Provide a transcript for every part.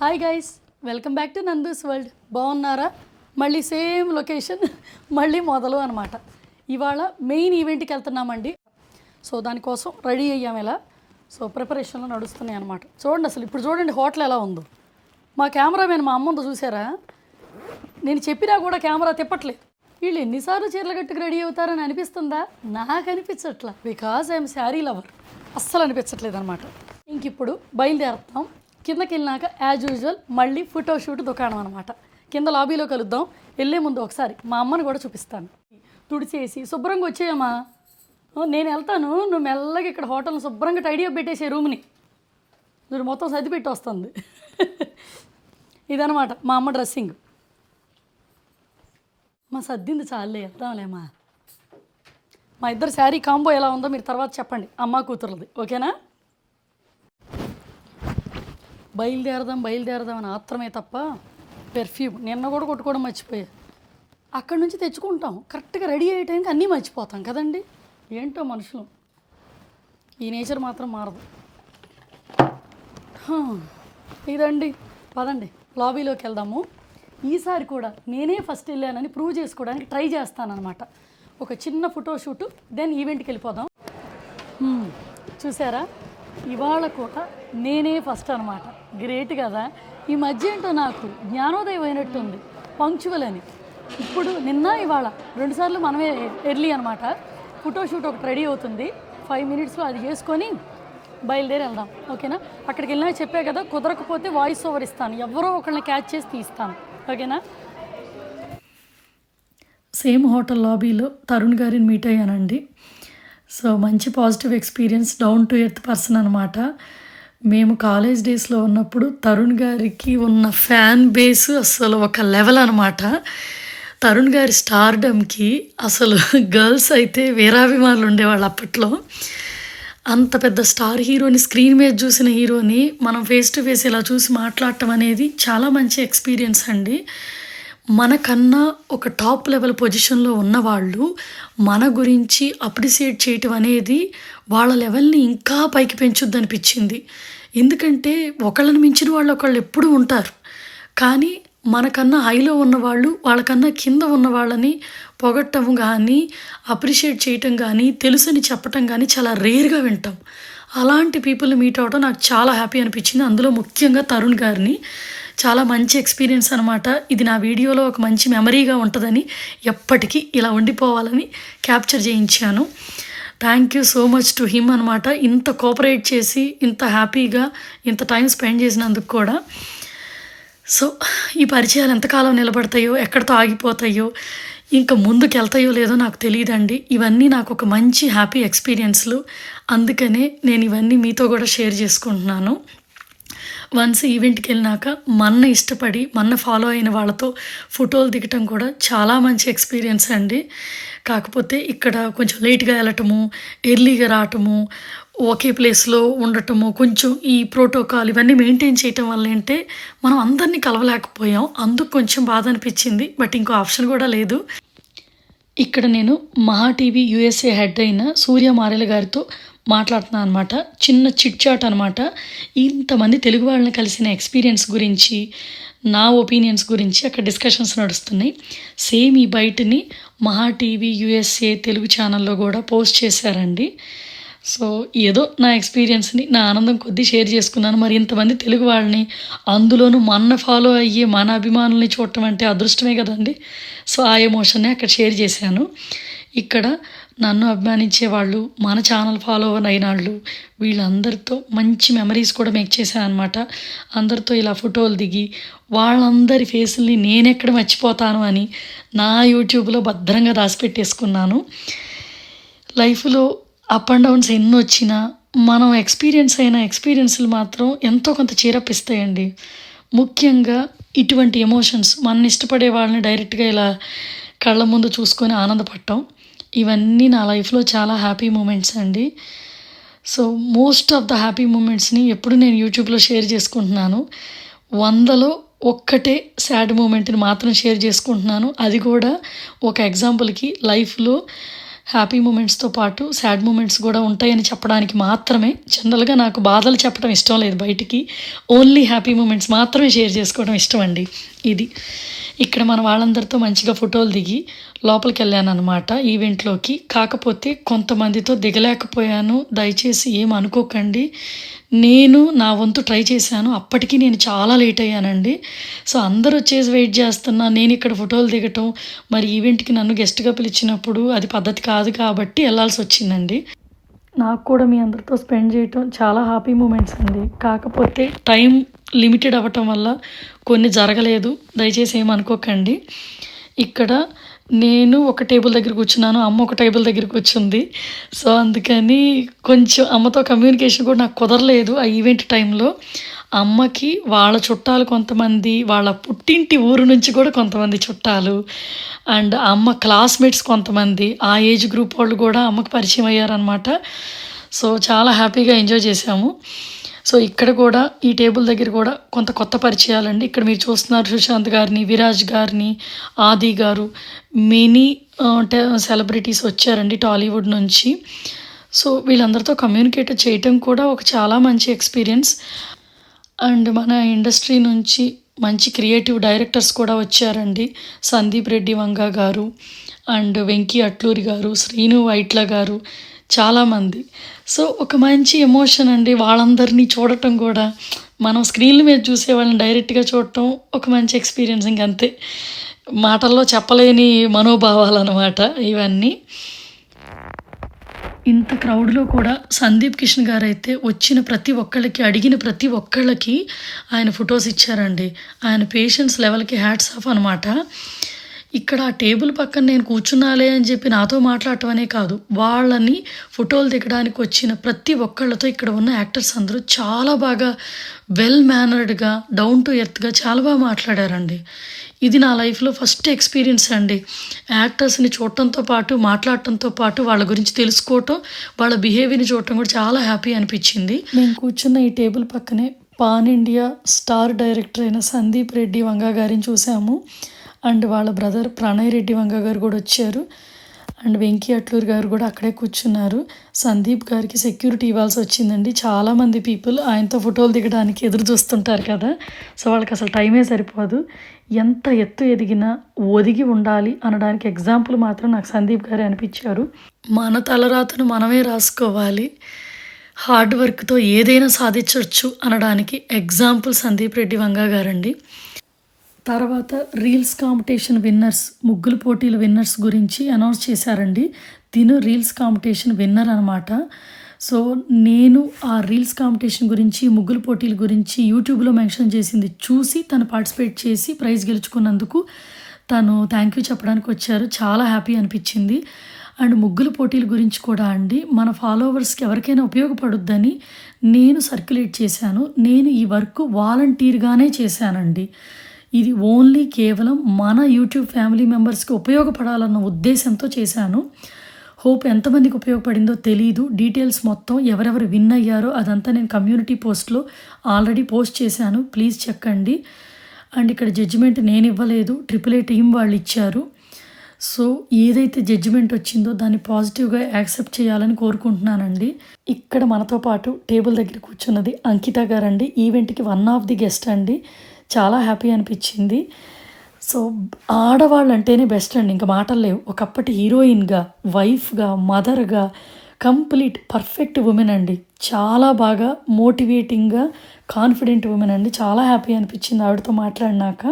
Hi guys, welcome back to Nandu's world. బాగున్నారా? మళ్ళీ same location, మళ్ళీ మొదలు అనమాట. ఇవాళ మెయిన్ ఈవెంట్కి వెళ్తున్నామండి. సో దానికోసం రెడీ అయ్యాము ఇలా. సో ప్రిపరేషన్లో నడుస్తున్నాయి అనమాట. చూడండి, అసలు ఇప్పుడు చూడండి హోటల్ ఎలా ఉందో. మా కెమెరామెన్ మా అమ్మ ఉందో చూసారా? నేను చెప్పినా కూడా కెమెరా తిప్పట్లేదు. వీళ్ళు ఎన్నిసార్లు చీరలు కట్టుకు రెడీ అవుతారని అనిపిస్తుందా? నాకు అనిపించట్లా, బికాజ్ ఐఎమ్ శారీ లవర్. అస్సలు అనిపించట్లేదు అనమాట. ఇంక ఇప్పుడు బయలుదేరుతాం. కిందకి వెళ్ళినాక యాజ్ యూజువల్ మళ్ళీ ఫోటోషూట్ దుకాణం అనమాట. కింద లాబీలో కలుద్దాం. వెళ్ళే ముందు ఒకసారి మా అమ్మని కూడా చూపిస్తాను. తుడిచేసి శుభ్రంగా వచ్చేయమ్మా. నేను వెళ్తాను, నువ్వు మెల్లగా ఇక్కడ హోటల్ని శుభ్రంగా టైడీ అప్ పెట్టేసే రూమ్ని. మీరు మొత్తం సర్ది పెట్టి వస్తుంది. ఇదనమాట మా అమ్మ డ్రెస్సింగ్. మా సర్దింది చాలే, వెళ్దాంలేమ్మా. మా ఇద్దరు శారీ కాంబో ఎలా ఉందో మీరు తర్వాత చెప్పండి, అమ్మ కూతురుది. ఓకేనా? బయలుదేరదాం అని ఆత్రమే తప్ప పెర్ఫ్యూమ్ నిన్న కూడా కొట్టుకోవడం మర్చిపోయా. అక్కడి నుంచి తెచ్చుకుంటాం, కరెక్ట్గా రెడీ అయ్యే టైంకి అన్నీ మర్చిపోతాం కదండి. ఏంటో మనుషులు, ఈ నేచర్ మాత్రం మారదు. ఇదండి, పదండి లాబీలోకి వెళ్దాము. ఈసారి కూడా నేనే ఫస్ట్ వెళ్ళానని ప్రూవ్ చేసుకోవడానికి ట్రై చేస్తానన్నమాట. ఒక చిన్న ఫోటోషూట్, దెన్ ఈవెంట్కి వెళ్ళిపోదాం. చూసారా, ఇవాళ కూడా నేనే ఫస్ట్ అనమాట. గ్రేట్ కదా. ఈ మధ్య ఏంటో నాకు జ్ఞానోదయం అయినట్టుంది, పంక్చువల్ అని. ఇప్పుడు నిన్న ఇవాళ 2 సార్లు మనమే ఎర్లీ అనమాట. ఫోటోషూట్ ఒకటి రెడీ అవుతుంది, 5 minutesలో అది చేసుకొని బయలుదేరి వెళ్దాం. ఓకేనా? అక్కడికి వెళ్ళినా చెప్పే కదా, కుదరకపోతే వాయిస్ ఓవర్ ఇస్తాను, ఎవరో ఒకళ్ళని క్యాచ్ చేసి తీస్తాను. ఓకేనా? సేమ్ హోటల్ లాబీలో తరుణ్ గారిని మీట్ అయ్యానండి. సో మంచి positive experience, down to earth person అనమాట. మేము కాలేజ్ డేస్లో ఉన్నప్పుడు తరుణ్ గారికి ఉన్న ఫ్యాన్ బేస్ అసలు ఒక లెవెల్ అనమాట. తరుణ్ గారి స్టార్డమ్కి అసలు గర్ల్స్ అయితే వీరాభిమానులు ఉండేవాళ్ళు అప్పట్లో. అంత పెద్ద స్టార్ హీరోని, స్క్రీన్ మీద చూసిన హీరోని మనం ఫేస్ టు ఫేస్ ఇలా చూసి మాట్లాడటం అనేది చాలా మంచి ఎక్స్పీరియన్స్ అండి. మనకన్నా ఒక టాప్ లెవెల్ పొజిషన్లో ఉన్నవాళ్ళు మన గురించి అప్రిషియేట్ చేయటం అనేది వాళ్ళ లెవెల్ని ఇంకా పైకి పెంచుద్ది అనిపించింది. ఎందుకంటే ఒకళ్ళని మించిన వాళ్ళు ఒకళ్ళు ఎప్పుడూ ఉంటారు, కానీ మనకన్నా హైలో ఉన్నవాళ్ళు వాళ్ళకన్నా కింద ఉన్న వాళ్ళని పొగట్టం కానీ, అప్రిషియేట్ చేయటం కానీ, తెలుసని చెప్పటం కానీ చాలా రేర్గా వింటాం. అలాంటి పీపుల్ని మీట్ అవ్వడం నాకు చాలా హ్యాపీ అనిపించింది. అందులో ముఖ్యంగా తరుణ్ గారిని. చాలా మంచి ఎక్స్పీరియన్స్ అనమాట. ఇది నా వీడియోలో ఒక మంచి మెమరీగా ఉంటుందని, ఎప్పటికీ ఇలా ఉండిపోవాలని క్యాప్చర్ చేయించాను. Thank you so much to him అనమాట. ఇంత కోఆపరేట్ చేసి, ఇంత హ్యాపీగా, ఇంత టైం స్పెండ్ చేసినందుకు కూడా. సో ఈ పరిచయాలు ఎంతకాలం నిలబడతాయో, ఎక్కడితో ఆగిపోతాయో, ఇంకా ముందుకు వెళ్తాయో లేదో నాకు తెలియదండి. ఇవన్నీ నాకు ఒక మంచి హ్యాపీ ఎక్స్పీరియన్స్లు. అందుకనే నేను ఇవన్నీ మీతో కూడా షేర్ చేసుకుంటున్నాను. వన్స్ ఈవెంట్కి వెళ్ళినాక మన ఇష్టపడి మన ఫాలో అయిన వాళ్ళతో ఫోటోలు దిగటం కూడా చాలా మంచి ఎక్స్పీరియన్స్ అండి. కాకపోతే ఇక్కడ కొంచెం లేట్గా వెళ్ళటము, ఎర్లీగా రావటము, ఒకే ప్లేస్లో ఉండటము, కొంచెం ఈ ప్రోటోకాల్ ఇవన్నీ మెయింటైన్ చేయటం వల్ల ఏంటంటే మనం అందరినీ కలవలేకపోయాం. అందుకు కొంచెం బాధ అనిపించింది. బట్ ఇంకో ఆప్షన్ కూడా లేదు. ఇక్కడ నేను మహా టీవీ యూఎస్ఏ హెడ్ అయిన సూర్య మారెల గారితో మాట్లాడుతున్నాను అనమాట. చిన్న చిట్ చాట్ అనమాట. ఇంతమంది తెలుగు వాళ్ళని కలిసిన ఎక్స్పీరియన్స్ గురించి, నా ఒపీనియన్స్ గురించి అక్కడ డిస్కషన్స్ నడుస్తున్నాయి. సేమ్ ఈ బయటని మహా టీవీ యూఎస్ఏ తెలుగు ఛానల్లో కూడా పోస్ట్ చేశారండి. సో ఏదో నా ఎక్స్పీరియన్స్ని, నా ఆనందం కొద్దీ షేర్ చేసుకున్నాను. మరి ఇంతమంది తెలుగు వాళ్ళని, అందులోనూ మన ఫాలో అయ్యే మన అభిమానుల్ని చూడటం అంటే అదృష్టమే కదండి. సో ఆ ఎమోషన్ని అక్కడ షేర్ చేశాను. ఇక్కడ నన్ను అభిమానించే వాళ్ళు, మన ఛానల్ ఫాలోవర్ అయిన వాళ్ళు, వీళ్ళందరితో మంచి మెమరీస్ కూడా మేక్ చేశాను అనమాట. అందరితో ఇలా ఫోటోలు దిగి వాళ్ళందరి ఫేసుల్ని నేనెక్కడ మర్చిపోతాను అని నా యూట్యూబ్లో భద్రంగా దాచిపెట్టేసుకున్నాను. లైఫ్లో అప్ అండ్ డౌన్స్ ఎన్ని వచ్చినా మనం ఎక్స్పీరియన్స్ అయిన ఎక్స్పీరియన్స్లు మాత్రం ఎంతో కొంత చేరపిస్తాయండి. ముఖ్యంగా ఇటువంటి ఎమోషన్స్, మన ఇష్టపడే వాళ్ళని డైరెక్ట్గా ఇలా కళ్ళ ముందు చూసుకొని ఆనందపడటం, ఇవన్నీ నా లైఫ్లో చాలా హ్యాపీ మూమెంట్స్ అండి. So most of the happy మూమెంట్స్ని ఎప్పుడు నేను యూట్యూబ్లో షేర్ చేసుకుంటున్నాను. 100లో ఒక్కటే సాడ్ మూమెంట్ని మాత్రం షేర్ చేసుకుంటున్నాను. అది కూడా ఒక ఎగ్జాంపుల్కి లైఫ్లో హ్యాపీ మూమెంట్స్‌తో పాటు సాడ్ మూమెంట్స్ గూడా ఉంటాయని చెప్పడానికి మాత్రమే. జనరల్‌గా నాకు బాధలు చెప్పడం ఇష్టం లేదు బయటికి. ఓన్లీ హ్యాపీ మూమెంట్స్ మాత్రమే షేర్ చేసుకోవడం ఇష్టమండి. ఇది. ఇక్కడ మన వాళ్ళందరితో మంచిగా ఫోటోలు దిగి లోపలికెళ్ళాననమాట ఈవెంట్‌లోకి. కాకపోతే కొంతమందితో దిగలేకపోయాను. దయచేసి ఏమి అనుకోకండి. నేను నా వంతు ట్రై చేశాను. అప్పటికి నేను చాలా లేట్ అయ్యానండి. సో, అందరూ వచ్చేసి వెయిట్ చేస్తున్నా. నేనిక్కడ ఫోటోలు దిగటం, మరి ఈవెంట్‌కి నన్ను గెస్ట్‌గా పిలిచినప్పుడు అది పద్ధతి కాదు కాబట్టి ఎళ్ళాల్సొచ్చిందండి. నాకు కూడా మీ అందరితో స్పెండ్ చేయటం చాలా హ్యాపీ మూమెంట్స్ అండి. కాకపోతే టైం లిమిటెడ్ అవ్వటం వల్ల కొన్ని జరగలేదు. దయచేసి ఏమనుకోకండి. ఇక్కడ నేను ఒక టేబుల్ దగ్గర కూర్చున్నాను. అమ్మ ఒక టేబుల్ దగ్గర కూర్చుంది. సో, అందుకని కొంచెం అమ్మతో కమ్యూనికేషన్ కూడా నాకు కుదరలేదు ఆ ఈవెంట్ టైంలో. అమ్మకి వాళ్ళ చుట్టాలు కొంతమంది, వాళ్ళ పుట్టింటి ఊరు నుంచి కూడా కొంతమంది చుట్టాలు అండ్ అమ్మ క్లాస్‌మేట్స్ కొంతమంది, ఆ ఏజ్ గ్రూప్ వాళ్ళు కూడా అమ్మకి పరిచయం అయ్యారనమాట. సో, చాలా హ్యాపీగా ఎంజాయ్ చేశాము. సో, ఇక్కడ కూడా ఈ టేబుల్ దగ్గర కూడా కొంత కొత్త పరిచయాలండి. ఇక్కడ మీరు చూస్తున్నారు సుశాంత్ గారిని, విరాజ్ గారిని, ఆది గారు, మెనీ సెలబ్రిటీస్ వచ్చారండి టాలీవుడ్ నుంచి. సో, వీళ్ళందరితో కమ్యూనికేట్ చేయటం కూడా ఒక చాలా మంచి ఎక్స్‌పీరియన్స్. అండ్ మన ఇండస్ట్రీ నుంచి మంచి క్రియేటివ్ డైరెక్టర్స్ కూడా వచ్చారండి. సందీప్ రెడ్డి వంగ గారు అండ్ వెంకీ అట్లూరి గారు, శ్రీను వైట్ల గారు, చాలామంది. సో, ఒక మంచి ఎమోషన్ అండి వాళ్ళందరినీ చూడటం కూడా. మనం స్క్రీన్‌ల మీద చూసే వాళ్ళని డైరెక్ట్‌గా చూడటం ఒక మంచి ఎక్స్‌పీరియన్స్ ఇంకంతే. మాటల్లో చెప్పలేని మనోభావాలనమాట ఇవన్నీ. ఇంత క్రౌడ్‌లో కూడా సందీప్ కిషన్ గారైతే వచ్చిన ప్రతి ఒక్కళ్ళకి, అడిగిన ప్రతి ఒక్కళ్ళకి ఆయన ఫోటోస్ ఇచ్చారండి. ఆయన పేషెన్స్ లెవెల్‌కి హ్యాట్స్ ఆఫ్ అనమాట. ఇక్కడ ఆ టేబుల్ పక్కన నేను కూర్చున్నాలే అని చెప్పి నాతో మాట్లాడటం అనే కాదు, వాళ్ళని ఫోటోలు దిగడానికి వచ్చిన ప్రతి ఒక్కళ్ళతో ఇక్కడ ఉన్న యాక్టర్స్ అందరూ చాలా బాగా వెల్ మేనర్డ్‌గా, డౌన్ టు ఎర్త్‌గా చాలా బాగా మాట్లాడారండి. ఇది నా లైఫ్‌లో ఫస్ట్ ఎక్స్‌పీరియన్స్ అండి. యాక్టర్స్‌ని చూడటంతో పాటు, మాట్లాడటంతో పాటు వాళ్ళ గురించి తెలుసుకోవటం, వాళ్ళ బిహేవియర్‌ని చూడటం కూడా చాలా హ్యాపీ అనిపించింది. మేము కూర్చున్న ఈ టేబుల్ పక్కనే పాన్ ఇండియా స్టార్ డైరెక్టర్ అయిన సందీప్ రెడ్డి వంగ గారిని చూసాము. అండ్ వాళ్ళ బ్రదర్ ప్రణయ్ రెడ్డి వంగ గారు కూడా వచ్చారు. అండ్ వెంకీ అట్లూరి గారు కూడా అక్కడే కూర్చున్నారు. సందీప్ గారికి సెక్యూరిటీ ఇవ్వాల్సి వచ్చిందండి. చాలామంది పీపుల్ ఆయనతో ఫోటోలు దిగడానికి ఎదురు చూస్తుంటారు కదా. సో, వాళ్ళకి అసలు టైమే సరిపోదు. ఎంత ఎత్తు ఎదిగినా ఒదిగి ఉండాలి అనడానికి ఎగ్జాంపుల్ మాత్రం నాకు సందీప్ గారే అనిపించారు. మన తలరాతను మనమే రాసుకోవాలి, హార్డ్ వర్క్‌తో ఏదైనా సాధించవచ్చు అనడానికి ఎగ్జాంపుల్ సందీప్ రెడ్డి వంగ గారండి. తర్వాత రీల్స్ కాంపిటీషన్ విన్నర్స్, ముగ్గులు పోటీల విన్నర్స్ గురించి అనౌన్స్ చేశారండి. తిను రీల్స్ కాంపిటీషన్ విన్నర్ అనమాట. సో, నేను ఆ రీల్స్ కాంపిటీషన్ గురించి, ముగ్గులు పోటీల గురించి యూట్యూబ్‌లో మెన్షన్ చేసింది చూసి తను పార్టిసిపేట్ చేసి ప్రైజ్ గెలుచుకున్నందుకు తను థ్యాంక్ యూ చెప్పడానికి వచ్చారు. చాలా హ్యాపీ అనిపించింది. అండ్ ముగ్గుల పోటీల గురించి కూడా అండి, మన ఫాలోవర్స్‌కి ఎవరికైనా ఉపయోగపడుద్దని నేను సర్క్యులేట్ చేశాను. నేను ఈ వర్క్ వాలంటీర్‌గానే చేశానండి. ఇది ఓన్లీ కేవలం మన యూట్యూబ్ ఫ్యామిలీ మెంబర్స్‌కి ఉపయోగపడాలన్న ఉద్దేశంతో చేశాను. హోప్ ఎంతమందికి ఉపయోగపడిందో తెలీదు. డీటెయిల్స్ మొత్తం ఎవరెవరు విన్ అయ్యారో అదంతా నేను కమ్యూనిటీ పోస్ట్‌లో ఆల్రెడీ పోస్ట్ చేశాను. ప్లీజ్ చెక్కండి. అండ్ ఇక్కడ జడ్జిమెంట్ నేను ఇవ్వలేదు, AAA టీమ్ వాళ్ళు ఇచ్చారు. సో, ఏదైతే జడ్జిమెంట్ వచ్చిందో దాన్ని పాజిటివ్‌గా యాక్సెప్ట్ చేయాలని కోరుకుంటున్నానండి. ఇక్కడ మనతో పాటు టేబుల్ దగ్గర కూర్చున్నది అంకిత గారండి. ఈవెంట్‌కి వన్ ఆఫ్ ది గెస్ట్ అండి. చాలా హ్యాపీ అనిపించింది. సో, ఆడవాళ్ళంటేనే బెస్ట్ అండి. ఇంక మాటలు లేవు. ఒకప్పటి హీరోయిన్‌గా, వైఫ్‌గా, మదర్‌గా కంప్లీట్ పర్ఫెక్ట్ వుమెన్ అండి. చాలా బాగా మోటివేటింగ్‌గా కాన్ఫిడెంట్ వుమెన్ అండి. చాలా హ్యాపీ అనిపించింది ఆవిడతో మాట్లాడినాక.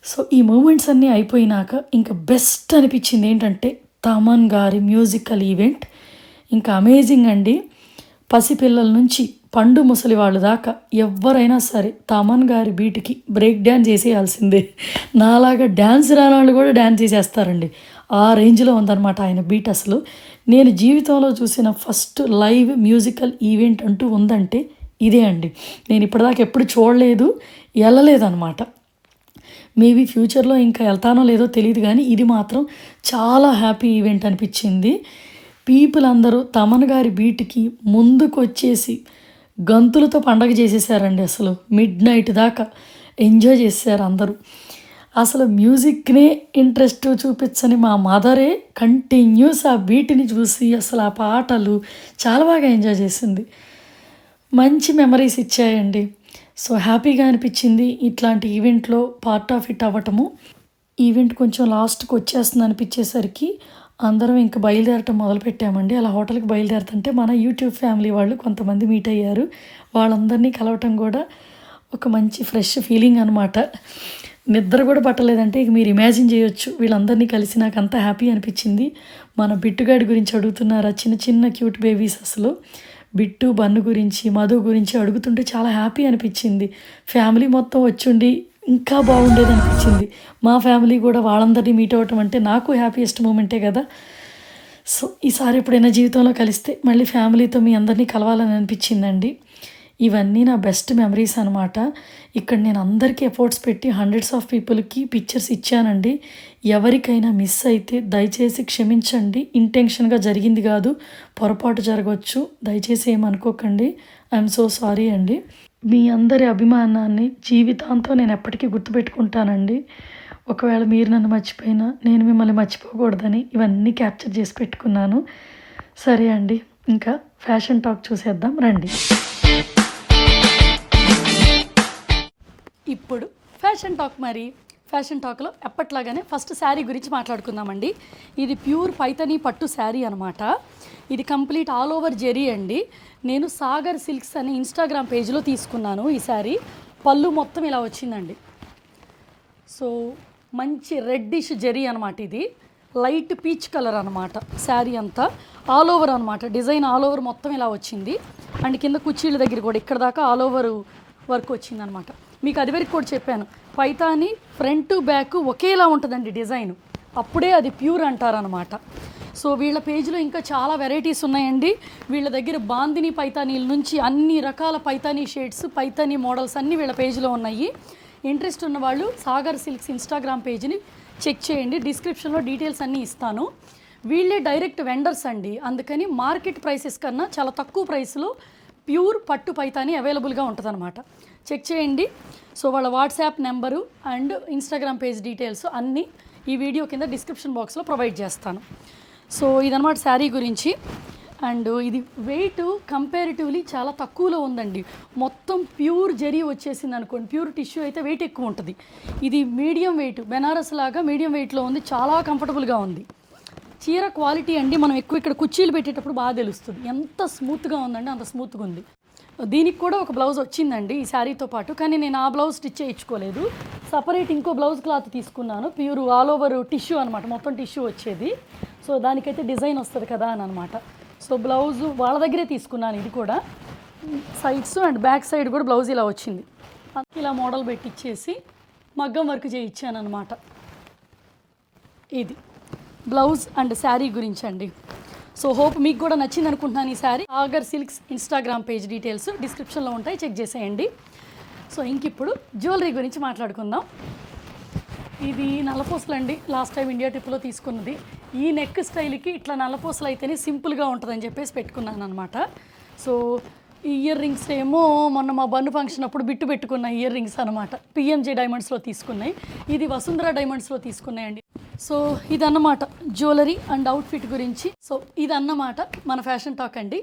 సో, ఈ మూమెంట్స్ అన్నీ అయిపోయినాక ఇంకా బెస్ట్ అనిపించింది ఏంటంటే తమన్ గారి మ్యూజికల్ ఈవెంట్. ఇంకా అమేజింగ్ అండి. పసిపిల్లల నుంచి పండు ముసలి వాళ్ళు దాకా ఎవ్వరైనా సరే తమన్ గారి బీట్‌కి బ్రేక్ డ్యాన్స్ చేసేయాల్సిందే. నాలాగా డ్యాన్స్ రాని వాళ్ళు కూడా డ్యాన్స్ చేసేస్తారండి. ఆ రేంజ్‌లో ఉందన్నమాట ఆయన బీట్ అసలు. నేను జీవితంలో చూసిన ఫస్ట్ లైవ్ మ్యూజికల్ ఈవెంట్ అంటూ ఉందంటే ఇదే అండి. నేను ఇప్పటిదాకా ఎప్పుడు చూడలేదు, ఎళ్ళలేదనమాట. మేబీ ఫ్యూచర్‌లో ఇంకా వెళ్తానో లేదో తెలీదు కానీ ఇది మాత్రం చాలా హ్యాపీ ఈవెంట్ అనిపించింది. పీపుల్ అందరూ తమన్ గారి బీట్‌కి ముందుకొచ్చేసి గంతులతో పండగ చేసేసారండి అసలు. మిడ్‌నైట్ దాకా ఎంజాయ్ చేసేసారు అందరూ. అసలు మ్యూజిక్‌నే ఇంట్రెస్ట్ చూపించని మా మదరే కంటిన్యూస్ ఆ బీట్‌ని చూసి అసలు ఆ పాటలు చాలా బాగా ఎంజాయ్ చేసింది. మంచి మెమరీస్ ఇచ్చాయండి. సో, హ్యాపీగా అనిపించింది ఇట్లాంటి ఈవెంట్‌లో పార్ట్ ఆఫ్ ఇట్ అవ్వటము. ఈవెంట్ కొంచెం లాస్ట్‌కి వచ్చేస్తుంది అనిపించేసరికి అందరం ఇంక బయలుదేరటం మొదలుపెట్టామండి. అలా హోటల్‌కి బయలుదేరుతుంటే మన యూట్యూబ్ ఫ్యామిలీ వాళ్ళు కొంతమంది మీట్ అయ్యారు. వాళ్ళందరినీ కలవటం కూడా ఒక మంచి ఫ్రెష్ ఫీలింగ్ అనమాట. నిద్ర కూడా పట్టలేదంటే ఇక మీరు ఇమాజిన్ చేయొచ్చు. వీళ్ళందరినీ కలిసి నాకు అంత హ్యాపీ అనిపించింది. మన బిట్టుగాడి గురించి అడుగుతున్నారు. ఆ చిన్న చిన్న క్యూట్ బేబీస్ అసలు. బిట్టు, బన్ను గురించి, మధు గురించి అడుగుతుంటే చాలా హ్యాపీ అనిపించింది. ఫ్యామిలీ మొత్తం వచ్చుండి ఇంకా బాగుండేది అనిపించింది. మా ఫ్యామిలీ కూడా వాళ్ళందరినీ మీట్ అవ్వటం అంటే నాకు హ్యాపీయెస్ట్ మూమెంటే కదా! సో, ఈసారి ఎప్పుడైనా జీవితంలో కలిస్తే మళ్ళీ ఫ్యామిలీతో మీ అందరినీ కలవాలని అనిపించిందండి. ఇవన్నీ నా బెస్ట్ మెమరీస్ అనమాట. ఇక్కడ నేను అందరికీ ఎఫర్ట్స్ పెట్టి హండ్రెడ్స్ ఆఫ్ పీపుల్‌కి పిక్చర్స్ ఇచ్చానండి. ఎవరికైనా మిస్ అయితే దయచేసి క్షమించండి. ఇంటెన్షన్‌గా జరిగింది కాదు. పొరపాటు జరగొచ్చు. దయచేసి ఏమనుకోకండి. ఐయామ్ సో సారీ అండి. మీ అందరి అభిమానాన్ని జీవితాంతం నేను ఎప్పటికీ గుర్తుపెట్టుకుంటానండి. ఒకవేళ మీరు నన్ను మర్చిపోయినా నేను మిమ్మల్ని మర్చిపోకూడదని ఇవన్నీ క్యాప్చర్ చేసి పెట్టుకున్నాను. సరే అండి. ఇంకా ఫ్యాషన్ టాక్ చూసేద్దాం రండి. ఇప్పుడు ఫ్యాషన్ టాక్ మరి. ఫ్యాషన్ టాక్లో ఎప్పట్లాగానే ఫస్ట్ శారీ గురించి మాట్లాడుకుందామండి. ఇది ప్యూర్ పైతనీ పట్టు శారీ అనమాట. ఇది కంప్లీట్ ఆల్ ఓవర్ జెరీ అండి. నేను సాగర్ సిల్క్స్ అనే ఇన్స్టాగ్రామ్ పేజ్లో తీసుకున్నాను ఈ శారీ. పళ్ళు మొత్తం ఇలా వచ్చిందండి. సో మంచి రెడ్డిష్ జెరీ అనమాట. ఇది లైట్ పీచ్ కలర్ అనమాట. శారీ అంతా ఆల్ ఓవర్ అనమాట. డిజైన్ ఆల్ ఓవర్ మొత్తం ఇలా వచ్చింది. అండ్ కింద కుర్చీల దగ్గర కూడా ఇక్కడ దాకా ఆల్ ఓవర్ వర్క్ వచ్చిందనమాట. మీకు అది వరకు కూడా చెప్పాను, పైతాని ఫ్రంట్ బ్యాక్ ఒకేలా ఉంటుందండి డిజైన్. అప్పుడే అది ప్యూర్ అంటారనమాట. సో వీళ్ళ పేజ్లో ఇంకా చాలా వెరైటీస్ ఉన్నాయండి. వీళ్ళ దగ్గర బాందిని పైతానీల నుంచి అన్ని రకాల పైతానీ షేడ్స్, పైతానీ మోడల్స్ అన్నీ వీళ్ళ పేజ్లో ఉన్నాయి. ఇంట్రెస్ట్ ఉన్న వాళ్ళు సాగర్ సిల్క్స్ ఇన్స్టాగ్రామ్ పేజ్ని చెక్ చేయండి. డిస్క్రిప్షన్లో డీటెయిల్స్ అన్నీ ఇస్తాను. వీళ్ళే డైరెక్ట్ వెండర్స్ అండి. అందుకని మార్కెట్ ప్రైసెస్ కన్నా చాలా తక్కువ ప్రైస్లో ప్యూర్ పట్టు పైతానీ అవైలబుల్గా ఉంటుందన్నమాట. చెక్ చేయండి. సో వాళ్ళ WhatsApp number and Instagram page details అన్నీ ఈ వీడియో కింద డిస్క్రిప్షన్ బాక్స్లో ప్రొవైడ్ చేస్తాను. సో ఇదన్నమాట శారీ గురించి. అండ్ ఇది వెయిట్ కంపారిటివ్లీ చాలా తక్కువలో ఉందండి. మొత్తం ప్యూర్ జరీ వచ్చేసింది అనుకోండి. ప్యూర్ టిష్యూ అయితే వెయిట్ ఎక్కువ ఉంటుంది. ఇది మీడియం వెయిట్, బెనారస్ లాగా మీడియం వెయిట్లో ఉంది. చాలా కంఫర్టబుల్గా ఉంది. చీర క్వాలిటీ అండి మనం ఎక్కువ ఇక్కడ కుర్చీలు పెట్టేటప్పుడు బాగా తెలుస్తుంది. ఎంత స్మూత్గా ఉందండి, అంత స్మూత్గా ఉంది. దీనికి కూడా ఒక బ్లౌజ్ వచ్చిందండి ఈ శారీతో పాటు. కానీ నేను ఆ బ్లౌజ్ స్టిచ్ చేయించుకోలేదు. సపరేట్ ఇంకో బ్లౌజ్ క్లాత్ తీసుకున్నాను. ప్యూర్ ఆల్ ఓవర్ టిష్యూ అనమాట. మొత్తం టిష్యూ వచ్చేది. సో దానికైతే డిజైన్ వస్తుంది కదా అని అనమాట. సో బ్లౌజ్ వాళ్ళ దగ్గరే తీసుకున్నాను. ఇది కూడా సైడ్స్ అండ్ బ్యాక్ సైడ్ కూడా బ్లౌజ్ ఇలా వచ్చింది. ఇలా మోడల్ పెట్టించేసి మగ్గం వర్క్ చేయించాను అనమాట. ఇది బ్లౌజ్ అండ్ శారీ గురించి అండి. సో హోప్ మీకు కూడా నచ్చింది అనుకుంటున్నాను ఈ sari. Sagar silks Instagram page details డిస్క్రిప్షన్లో ఉంటాయి, చెక్ చేసేయండి. సో ఇంక ఇప్పుడు జ్యువెలరీ గురించి మాట్లాడుకుందాం. ఇది నల్లపూసలు అండి. లాస్ట్ టైం ఇండియా ట్రిప్లో తీసుకున్నది. ఈ నెక్ స్టైల్కి ఇట్లా నల్లపూసలు అయితేనే సింపుల్గా ఉంటుందని చెప్పేసి పెట్టుకున్నాను అనమాట. సో ఈ ఇయర్ రింగ్స్ ఏమో మొన్న మా బన్ను ఫంక్షన్ అప్పుడు బిట్టు పెట్టుకున్న ఇయర్ రింగ్స్ అనమాట. పిఎంజే డైమండ్స్లో తీసుకున్నాయి. ఇది వసుంధర డైమండ్స్లో తీసుకున్నాయండి. సో ఇదన్నమాట జ్యువెలరీ అండ్ అవుట్ఫిట్ గురించి. సో ఇదన్నమాట మన ఫ్యాషన్ టాక్ అండి.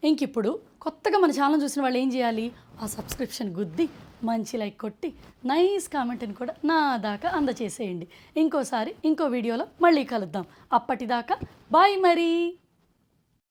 ఇంక ఇప్పుడు కొత్తగా మన ఛానల్ చూసిన వాళ్ళు ఏం చేయాలి? ఆ సబ్స్క్రిప్షన్ గుద్ది మంచి లైక్ కొట్టి నైస్ కామెంట్ని కూడా నా దాకా అందచేసేయండి. ఇంకోసారి ఇంకో వీడియోలో మళ్ళీ కలుద్దాం. అప్పటిదాకా బాయ్ మరి.